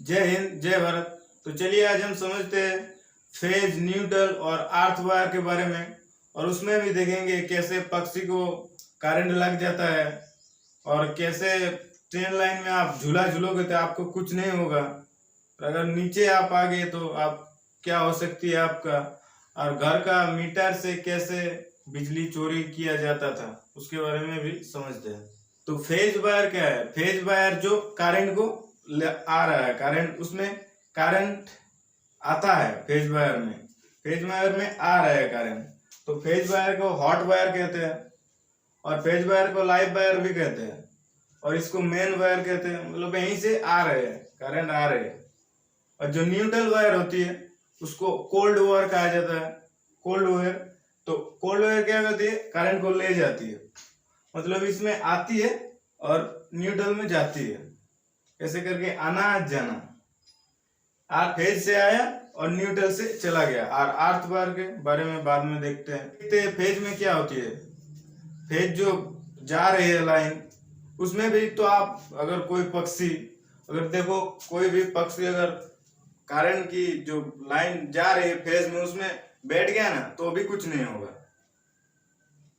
जय हिंद, जय भारत। तो चलिए आज हम समझते हैं फेज, न्यूट्रल और अर्थ वायर के बारे में, और उसमें भी देखेंगे कैसे पक्षी को करंट लग जाता है और कैसे ट्रेन लाइन में आप झूला झूलोगे तो आपको कुछ नहीं होगा, और अगर नीचे आप आ गए तो आप क्या हो सकती है आपका। और घर का मीटर से कैसे बिजली चोरी किया जाता था उसके बारे में भी समझते हैं। तो फेज वायर क्या है? फेज वायर जो करंट को आ रहा है, करंट उसमें करंट आता है फेज वायर में, फेज वायर में आ रहा है करंट, तो फेज वायर को हॉट वायर कहते हैं और फेज वायर को लाइव वायर भी कहते हैं और इसको मेन वायर कहते हैं। मतलब यहीं से आ रहे हैं, करंट आ रहे हैं। और जो न्यूट्रल वायर होती है उसको कोल्ड वायर कहा जाता है। कोल्ड वायर, तो कोल्ड वायर क्या करती है? करंट को ले जाती है, मतलब इसमें आती है और न्यूट्रल में जाती है, ऐसे करके आना जाना। आर फेज से आया और न्यूट्रल से चला गया। और अर्थ वायर के बारे में बाद में देखते हैं। फेज में क्या होती है? फेज जो जा रही है लाइन, उसमें भी तो आप अगर कोई पक्षी, अगर देखो कोई भी पक्षी अगर करंट की जो लाइन जा रही है फेज में उसमें बैठ गया ना तो भी कुछ नहीं होगा।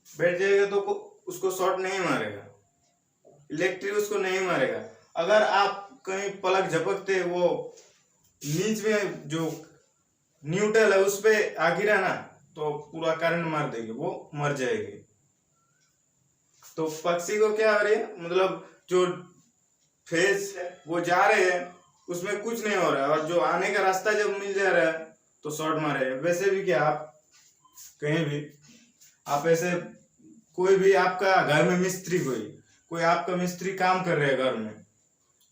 बैठ जाएगा तो उसको शॉर्ट नहीं मारेगा, इलेक्ट्रिक उसको नहीं मारेगा। अगर आप कहीं पलक झपकते वो नीच में जो न्यूट्रल है उस पे आ गिरा ना तो पूरा करंट मार देगी, वो मर जाएगी। तो पक्षी को क्या हो रही है, मतलब जो फेज है वो जा रहे हैं उसमें कुछ नहीं हो रहा है, और जो आने का रास्ता जब मिल जा रहा है तो शॉर्ट मारे। वैसे भी क्या आप कहीं भी आप ऐसे कोई भी आपका घर में मिस्त्री, कोई आपका मिस्त्री काम कर रहे हैं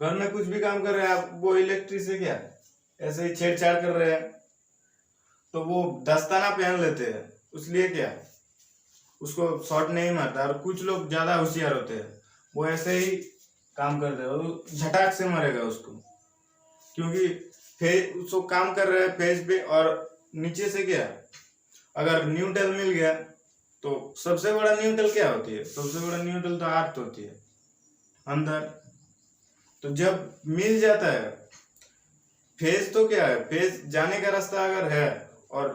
घर में कुछ भी काम कर रहे हैं, आप वो इलेक्ट्रिक से क्या ऐसे ही छेड़छाड़ कर रहे हैं तो वो दस्ताना पहन लेते हैं, इसलिए क्या उसको शॉर्ट नहीं मारता। और कुछ लोग ज्यादा होशियार होते हैं, वो ऐसे ही काम करते हैं, वो झटाक से मारेगा उसको, क्योंकि फेज उसको काम कर रहे हैं फेज पे। और नीचे से क्या अगर न्यूट्रल मिल गया तो सबसे बड़ा न्यूट्रल क्या होती है? सबसे बड़ा न्यूट्रल तो अर्थ होती है अंदर। तो जब मिल जाता है फेज, तो क्या है, फेज जाने का रास्ता अगर है और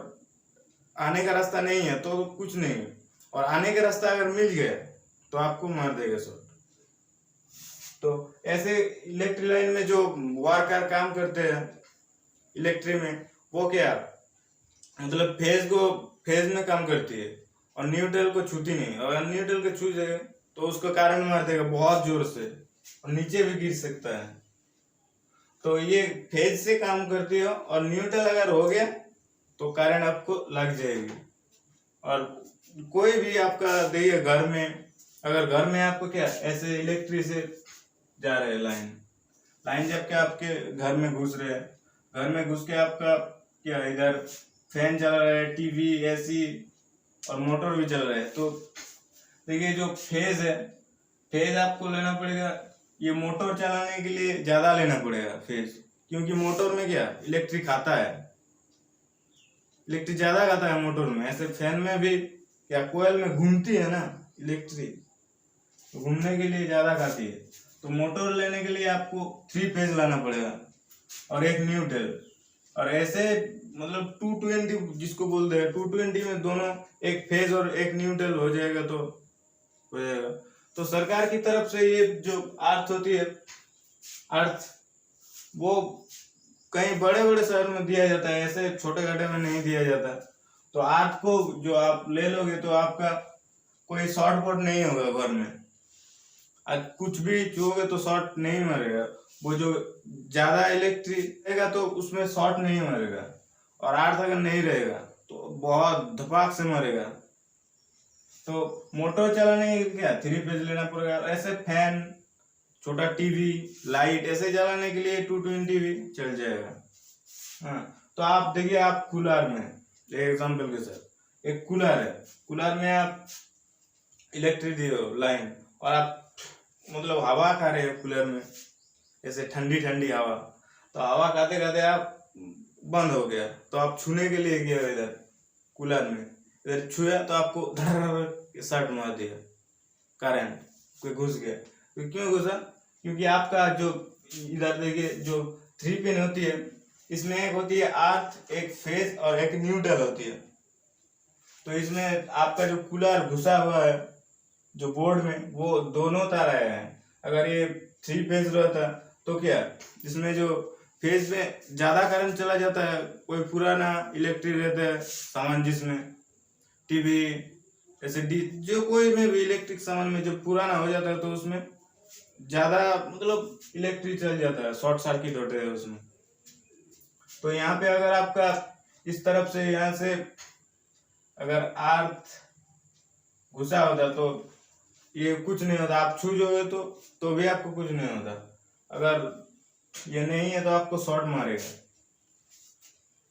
आने का रास्ता नहीं है तो कुछ नहीं, और आने का रास्ता अगर मिल गया तो आपको मार देगा शॉर्ट। तो ऐसे इलेक्ट्रिक लाइन में जो वर्कर काम करते हैं इलेक्ट्रिक में, वो क्या मतलब फेज में काम करती है और न्यूट्रल को छूती नहीं। और न्यूट्रल को छू जाए तो उसको करंट मार देगा बहुत जोर से और नीचे भी गिर सकता है। तो ये फेज से काम करती है, और न्यूट्रल अगर हो गया तो करंट आपको लग जाएगी। और कोई भी आपका देखिए घर में, अगर घर में आपको क्या ऐसे इलेक्ट्रिक से जा रहे हैं लाइन जब क्या आपके घर में घुस रहे हैं, घर में घुस के आपका क्या इधर फैन चल रहा है, टीवी, एसी और मोटर भी चल रहा है, तो देखिए जो फेज है, फेज आपको लेना पड़ेगा। ये मोटर चलाने के लिए ज्यादा लेना पड़ेगा फेज, क्योंकि मोटर में क्या इलेक्ट्रिक खाता है, इलेक्ट्रिक ज्यादा खाता है मोटर में। ऐसे फैन में भी क्या कोयल में घूमती है ना इलेक्ट्रिक, तो घूमने के लिए ज्यादा खाती है। तो मोटर लेने के लिए आपको 3 फेज लाना पड़ेगा और एक न्यूट्रल। और ऐसे मतलब 220 जिसको बोलते हैं, 220 में दोनों एक फेज और एक न्यूट्रल हो जाएगा तो हो जाएगा। तो सरकार की तरफ से ये जो अर्थ होती है, अर्थ वो कहीं बड़े बड़े शहर में दिया जाता है, ऐसे छोटे घाटे में नहीं दिया जाता। तो अर्थ को जो आप ले लोगे तो आपका कोई शॉर्ट बोर्ड नहीं होगा घर में, आज कुछ भी छूओगे तो शॉर्ट नहीं मारेगा। वो जो ज्यादा इलेक्ट्रिक रहेगा तो उसमें शॉर्ट नहीं मारेगा, और अर्थ अगर नहीं रहेगा तो बहुत धपाक से मारेगा। तो मोटर चलाने के क्या 3 फेज लेना पड़ेगा। ऐसे फैन, छोटा टीवी, लाइट ऐसे चलाने के लिए 220 भी चल जाएगा। हाँ, तो आप देखिए, आप कूलर में एग्जाम्पल के साथ, एक कूलर है, कूलर में आप इलेक्ट्रिक दिए लाइन और आप मतलब हवा खा रहे हैं कूलर में, ऐसे ठंडी ठंडी हवा, तो हवा खाते खाते आप बंद हो गया, तो आप छूने के लिए गए इधर कूलर में, इधर छुआ तो आपको धर शर्ट मार दिया, करंट कोई घुस गया। तो क्यों घुसा? क्योंकि आपका जो इधर देखिए जो 3 पिन होती है, इसमें एक होती है अर्थ, एक फेज और एक न्यूट्रल होती है। तो इसमें आपका जो कूलर घुसा हुआ है जो बोर्ड में, वो दोनों तार आए हैं। अगर ये 3 फेज रहता तो क्या इसमें जो फेज में ज्यादा करंट चला जाता है, कोई पुराना इलेक्ट्रिक रहता है सामान जिसमें टीवी ऐसे डी जो कोई में भी इलेक्ट्रिक सामान में जो पुराना हो जाता है तो उसमें ज्यादा मतलब इलेक्ट्रिक चल जाता है, शॉर्ट सर्किट होते हैं उसमें। तो यहाँ पे अगर आपका इस तरफ से यहाँ से अगर अर्थ घुसा होता तो ये कुछ नहीं होता, आप छू जोगे तो भी आपको कुछ नहीं होता। अगर ये नहीं है तो आपको शॉर्ट मारेगा।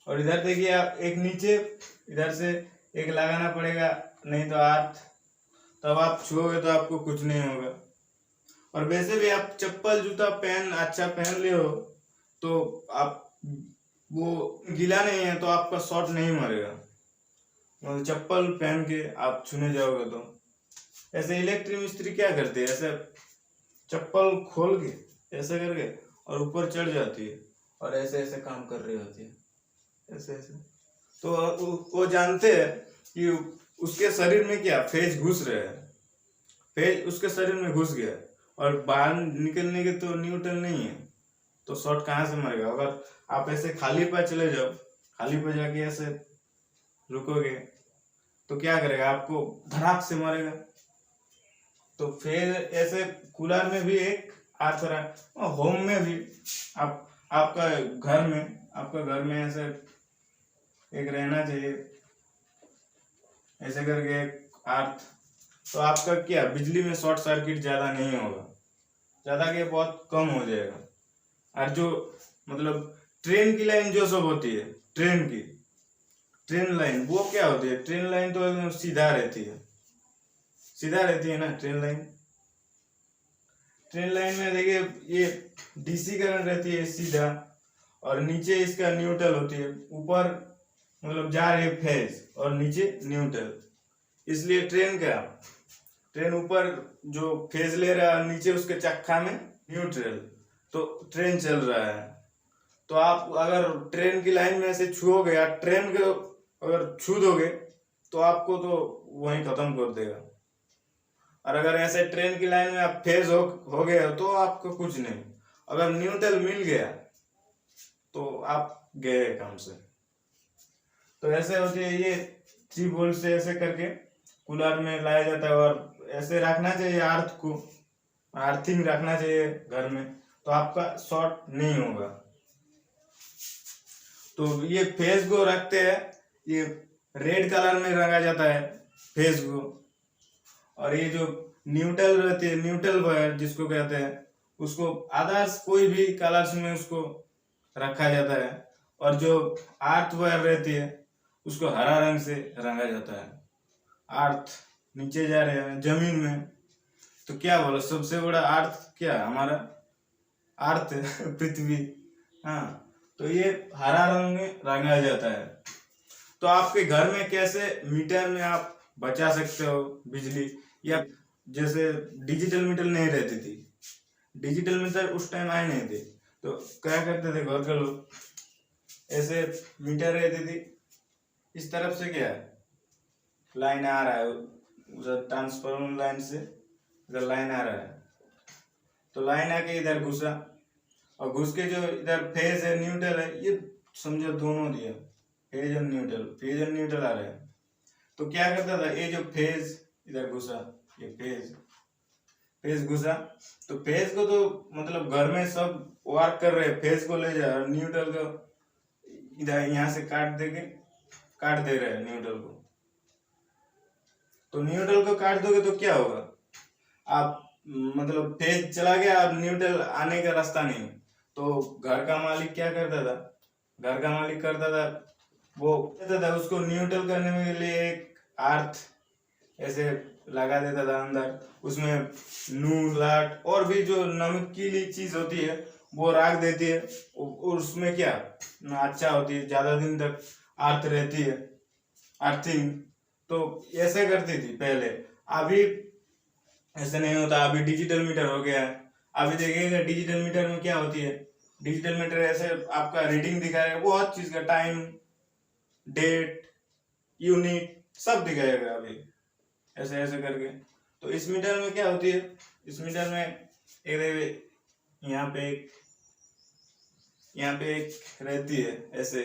और इधर देखिए आप एक नीचे इधर से एक लगाना पड़ेगा, नहीं तो अर्थ, तब आप छुओगे तो आपको कुछ नहीं होगा। और वैसे भी आप चप्पल जूता पहन अच्छा पहन ले हो तो आप वो गीला नहीं है तो आपका शॉर्ट नहीं मारेगा। मतलब चप्पल पहन के आप छूने जाओगे तो ऐसे इलेक्ट्रिक मिस्त्री क्या करते हैं, ऐसे चप्पल खोल के ऐसे करके और ऊपर चढ़ जाती है और ऐसे ऐसे काम कर रही होती है, ऐसे ऐसे। तो वो जानते हैं कि उसके शरीर में क्या फेज घुस रहे हैं, फेज उसके शरीर में घुस गया और बाहर निकलने के तो न्यूट्रल नहीं है, तो शॉर्ट कहाँ से मारेगा। अगर आप ऐसे खाली पर चले जाओ, खाली पर जाके ऐसे रुकोगे तो क्या करेगा, आपको धड़ाक से मारेगा। तो फिर ऐसे कूलर में भी एक अर्थ रहा, होम में भी आपका घर में ऐसे एक रहना चाहिए, ऐसे करके एक अर्थ। तो आपका क्या बिजली में शॉर्ट सर्किट ज्यादा नहीं होगा, ज्यादा के बहुत कम हो जाएगा। और जो मतलब ट्रेन की लाइन जो सब होती है, ट्रेन लाइन वो क्या होती है, ट्रेन लाइन तो एकदम सीधा रहती है ना। ट्रेन लाइन में देखिए ये डीसी करंट रहती है सीधा, और नीचे इसका न्यूट्रल होती है, ऊपर मतलब जा रही है फेज और नीचे न्यूट्रल। इसलिए ट्रेन ऊपर जो फेज ले रहा है, नीचे उसके चक्का में न्यूट्रल, तो ट्रेन चल रहा है। तो आप अगर ट्रेन की लाइन में ऐसे छुओगे या ट्रेन को अगर छू दोगे तो आपको तो वहीं खत्म कर देगा। और अगर ऐसे ट्रेन की लाइन में आप फेज हो गए तो आपको कुछ नहीं, अगर न्यूट्रल मिल गया तो आप गए काम से। तो ऐसे होती है ये 3 वोल्ट से ऐसे करके कूलर में लाया जाता है। और ऐसे रखना चाहिए अर्थ को, अर्थिंग रखना चाहिए घर में, तो आपका शॉर्ट नहीं होगा। तो ये फेज को रखते हैं, ये रेड कलर में रंगा जाता है फेज को। और ये जो न्यूट्रल रहती है, न्यूट्रल वायर जिसको कहते हैं, उसको अदर्स कोई भी कलर्स में उसको रखा जाता है। और जो अर्थ वायर रहती है उसको हरा रंग से रंगा जाता है। अर्थ नीचे जा रहे हैं जमीन में, तो क्या बोलो सबसे बड़ा अर्थ क्या हमारा अर्थ पृथ्वी। हाँ, तो ये हरा रंग में रंगा जाता है। तो आपके घर में कैसे मीटर में आप बचा सकते हो बिजली, या जैसे डिजिटल मीटर नहीं रहती थी, डिजिटल मीटर उस टाइम आए नहीं थे, तो क्या करते थे घर के लोग, ऐसे मीटर रहती थी, इस तरफ से क्या है लाइन आ रहा है, उधर ट्रांसफार्मर लाइन से इधर लाइन आ रहा है, तो लाइन आके इधर घुसा, और घुस के जो इधर फेज है न्यूट्रल है, ये समझो दोनों दिया फेज और न्यूट्रल आ रहे हैं। तो क्या करता था, ये जो फेज इधर घुसा, ये फेज घुसा, तो फेज को तो मतलब घर में सब वर्क कर रहे हैं, फेज को ले जा, न्यूट्रल को इधर यहाँ से काट दे रहे हैं न्यूट्रल को। तो न्यूट्रल को काट दोगे तो क्या होगा, आप मतलब फेज चला गया, अब न्यूट्रल आने का रास्ता नहीं। तो घर का मालिक क्या करता था, वो कहता था उसको न्यूट्रल करने के लिए एक अर्थ ऐसे लगा देता था अंदर, उसमें नून लाट और भी जो नमकीली चीज होती है वो रख देती है, और उसमें क्या अच्छा होती है, ज्यादा दिन तक अर्थ रहती है, अर्थिंग। तो ऐसे करती थी पहले, अभी ऐसे नहीं होता, अभी डिजिटल मीटर हो गया है। अभी देखिएगा डिजिटल मीटर में क्या होती है, डिजिटल मीटर ऐसे आपका रीडिंग दिखाएगा, बहुत चीज का टाइम, डेट, यूनिट सब दिखाएगा अभी ऐसे ऐसे करके। तो इस मीटर में क्या होती है, इस मीटर में एक यहाँ पे एक रहती है ऐसे,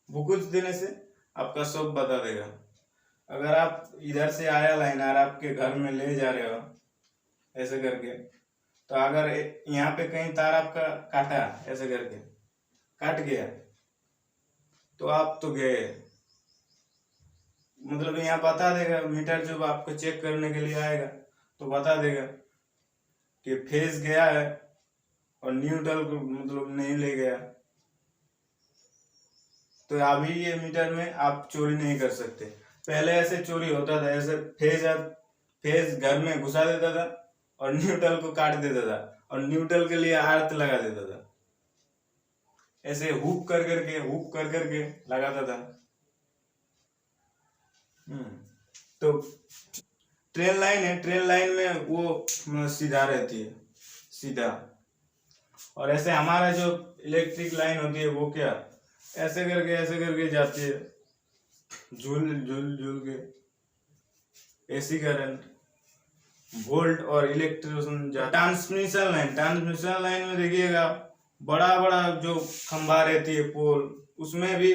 वो कुछ देने से आपका सब बता देगा। अगर आप इधर से आया लाइनर आपके घर में ले जा रहे हो ऐसे करके, तो अगर यहाँ पे कहीं तार आपका काटा ऐसे करके काट गया तो आप तो गए, मतलब यहाँ बता देगा मीटर, जब आपको चेक करने के लिए आएगा तो बता देगा कि फेज गया है और न्यूट्रल को मतलब नहीं ले गया। तो अभी ये मीटर में आप चोरी नहीं कर सकते। पहले ऐसे चोरी होता था, ऐसे फेज घर में घुसा देता था और न्यूट्रल को काट देता था और न्यूट्रल के लिए आर्थ लगा देता था, ऐसे हुक कर करके लगाता था। तो ट्रेन लाइन है, ट्रेन लाइन में वो सीधा रहती है, सीधा। और ऐसे हमारा जो इलेक्ट्रिक लाइन होती है वो क्या ऐसे करके जाती है, झूल के। एसी करंट, वोल्ट और इलेक्ट्रिसिटी। ट्रांसमिशन लाइन में देखिएगा बड़ा बड़ा जो खंभा रहती है, पोल, उसमें भी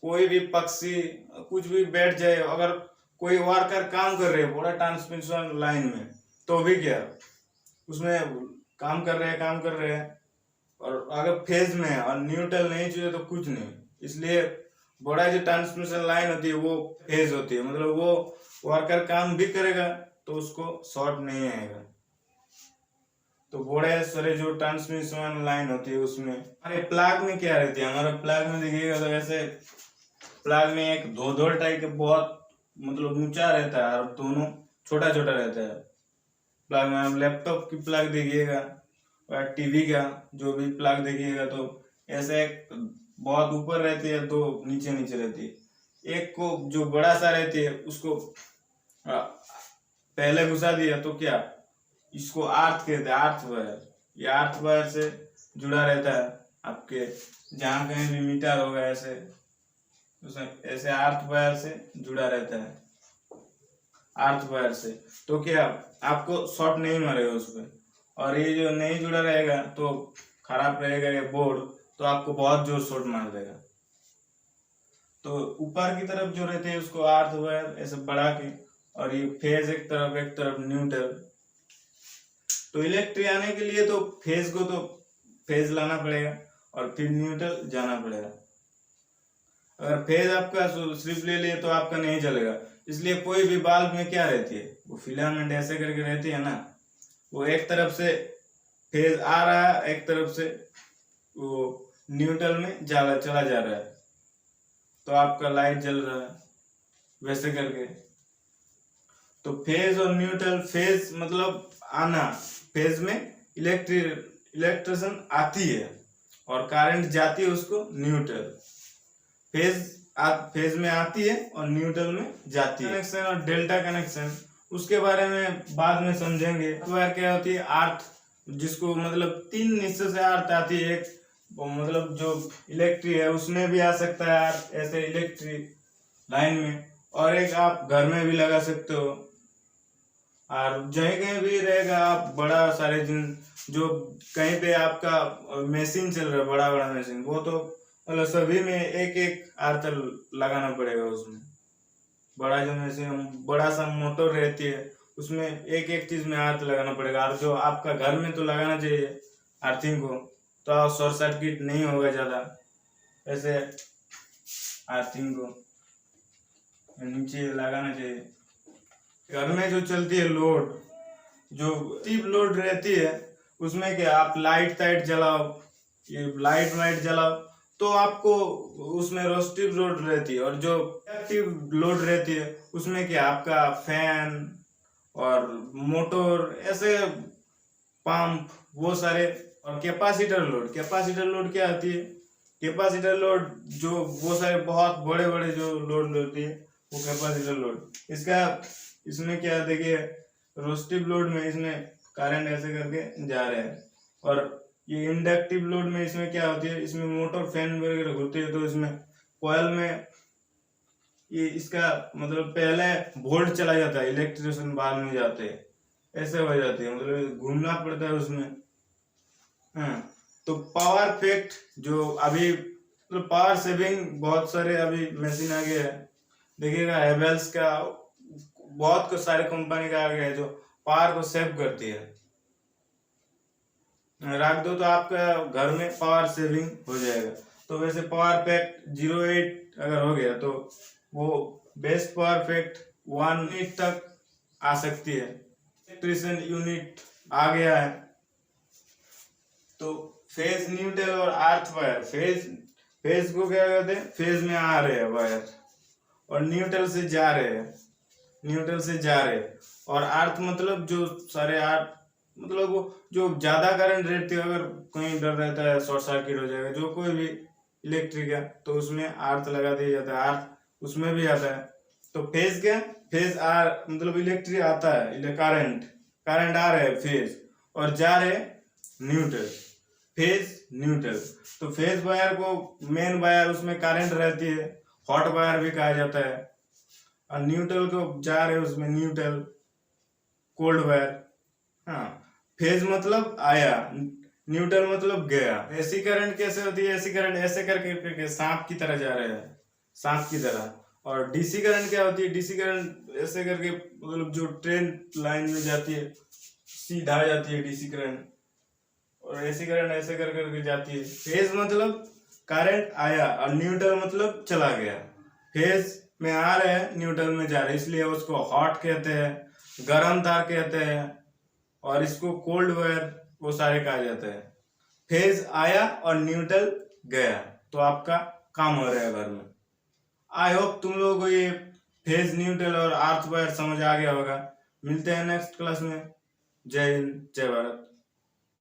कोई भी पक्षी कुछ भी बैठ जाए, अगर कोई वर्कर काम कर रहे हैं पूरा ट्रांसमिशन लाइन में, तो भी क्या उसमें काम कर रहे हैं और अगर फेज में है और न्यूट्रल नहीं चाहिए तो कुछ नहीं। इसलिए बड़ा जो ट्रांसमिशन लाइन होती है वो फेज होती है, मतलब वो वर्कर काम भी करेगा तो उसको शॉर्ट नहीं आएगा। तो बड़े सारे जो ट्रांसमिशन लाइन होती है उसमें हमारे प्लाग में क्या रहती है, हमारे प्लाग में देखिएगा तो ऐसे प्लाग में एक धोधोल टाइप के बहुत मतलब ऊंचा रहता है और दोनों छोटा रहता है। प्लाग में आप लैपटॉप की प्लाग देखिएगा और टीवी का जो भी प्लाग देखिएगा तो ऐसे एक बहुत ऊपर रहती है, दो नीचे रहती है। एक को जो बड़ा सा रहती है उसको पहले घुसा दिया तो क्या इसको आर्थ कहते हैं, आर्थ वायर। ये आर्थ वायर से जुड़ा रहता है आपके जहाँ कहीं भी मीटर होगा ऐसे ऐसे आर्थ वायर से जुड़ा रहता है, आर्थ वायर से। तो क्या आपको शॉर्ट नहीं मारेगा उसमें। और ये जो नहीं जुड़ा रहेगा तो खराब रहेगा ये बोर्ड, तो आपको बहुत जोर शॉर्ट मार देगा। तो ऊपर की तरफ जो रहते हैं उसको आर्थ वायर ऐसे बढ़ा के, और ये फेज एक तरफ न्यूट्रल। तो इलेक्ट्रिक आने के लिए तो फेज को तो फेज लाना पड़ेगा और फिर न्यूट्रल जाना पड़ेगा। अगर फेज आपका सिर्फ ले लिए तो आपका नहीं चलेगा। इसलिए कोई भी बल्ब में क्या रहती है, वो फिलामेंट ऐसे करके रहती है ना, वो एक तरफ से फेज आ रहा है, एक तरफ से वो न्यूट्रल में चला जा रहा है, तो आपका लाइट जल रहा है वैसे करके। तो फेज और न्यूट्रल, फेज मतलब आना, फेज में इलेक्ट्रिसिटी आती है और करंट जाती है उसको न्यूट्रल। फेज में आती है और न्यूट्रल में जाती है। कनेक्शन और डेल्टा कनेक्शन उसके बारे में बाद में समझेंगे। वायर क्या होती है, आर्थ, जिसको मतलब 3 हिस्से से आर्थ आती है। एक मतलब जो इलेक्ट्रिक है उसमें भी आ सकता है आर्थ ऐसे इलेक्ट्रिक लाइन में, और एक आप घर में भी लगा सकते हो। और जहीं कहीं भी रहेगा आप बड़ा सारे जो कहीं पे आपका मशीन चल रहा है, बड़ा मशीन, वो तो मतलब सभी में एक आर्थ लगाना पड़ेगा उसमें। बड़ा जो मशीन, बड़ा सा मोटर रहती है उसमें एक चीज में आर्थ लगाना पड़ेगा। और जो आपका घर में तो लगाना चाहिए आर्थिंग को, तो शॉर्ट सर्किट नहीं होगा ज्यादा। ऐसे आर्थिंग को नीचे लगाना चाहिए। घर में जो चलती है लोड, जो टिप लोड रहती है, उसमें क्या आप लाइट जलाओ, ये लाइट वाइट जलाओ तो आपको उसमें रोस्टिव लोड रहती है। और जो एक्टिव लोड रहती है उसमें क्या आपका फैन और मोटर ऐसे पंप वो सारे। और कैपेसिटर लोड क्या आती है, कैपेसिटर लोड जो वो सारे बहुत बड़े जो लोड होती है वो कैपेसिटर लोड। इसमें क्या देखिए, रोस्टिव लोड में इसमें करंट ऐसे करके जा रहे हैं और ये इंडक्टिव लोड में इसमें क्या होती है, इसमें मोटर फैन वगैरह होते हैं, तो इसमें कॉइल में ये इसका मतलब पहले वोल्ट चला जाता है, इलेक्ट्रिशियन बाद में जाते हैं, ऐसे हो जाती है, मतलब घूमना पड़ता है उसमें। हाँ, तो पावर फैक्ट जो अभी मतलब पावर सेविंग बहुत सारे अभी मशीन आ गए हैं, देखिएगा हेवेल्स का, बहुत कुछ सारे कंपनी का आ गया है जो पावर को सेव करती है, रख दो तो आपका घर में पावर सेविंग हो जाएगा। तो वैसे पावर फैक्ट 0.8 अगर हो गया तो वो बेस्ट पावर फैक्ट 1 यूनिट तक आ सकती है। इलेक्ट्रिशियन यूनिट आ गया है। तो फेज न्यूट्रल और अर्थ वायर, फेज को क्या कहते हैं, फेज में आ रहे हैं वायर, और न्यूट्रल से जा रहे हैं, न्यूट्रल से जा रहे हैं। और अर्थ मतलब जो सारे अर्थ मतलब वो जो ज्यादा करंट रहती है, अगर कहीं डर रहता है शॉर्ट सर्किट हो जाएगा, जो कोई भी इलेक्ट्रिक है तो उसमें अर्थ लगा दिया जाता है, अर्थ उसमें भी आता है। तो फेज क्या, फेज आर मतलब इलेक्ट्रिक आता है, करंट करंट आ रहे हैं फेज, और जा रहे न्यूट्रल, फेज न्यूट्रल। तो फेज वायर को मेन वायर उसमें करंट रहती है, हॉट वायर भी कहा जाता है, और न्यूट्रल को जा रहे उसमें न्यूट्रल, कोल्ड वायर। हाँ, फेज मतलब आया, न्यूट्रल मतलब गया। ऐसी करंट कैसे होती है, ऐसी करंट ऐसे करके सांप की तरह जा रहे हैं, सांप की तरह। और डीसी करंट क्या होती है, डीसी करंट ऐसे करके मतलब जो ट्रेन लाइन में जाती है सीधा जाती है डीसी करंट, और ऐसी करंट ऐसे कर करके जाती है। फेज मतलब करंट आया, और न्यूट्रल मतलब चला गया। फेज में आ रहे हैं, न्यूट्रल में जा रहे हैं, इसलिए उसको हॉट कहते हैं, गर्म तार कहते हैं, और इसको कोल्ड वायर वो सारे कहा जाते हैं। फेज आया और न्यूट्रल गया, तो आपका काम हो रहा है घर में। आई होप तुम लोगों को ये फेज न्यूट्रल और अर्थ वायर समझ आ गया होगा। मिलते हैं नेक्स्ट क्लास में। जय हिंद, जय भारत।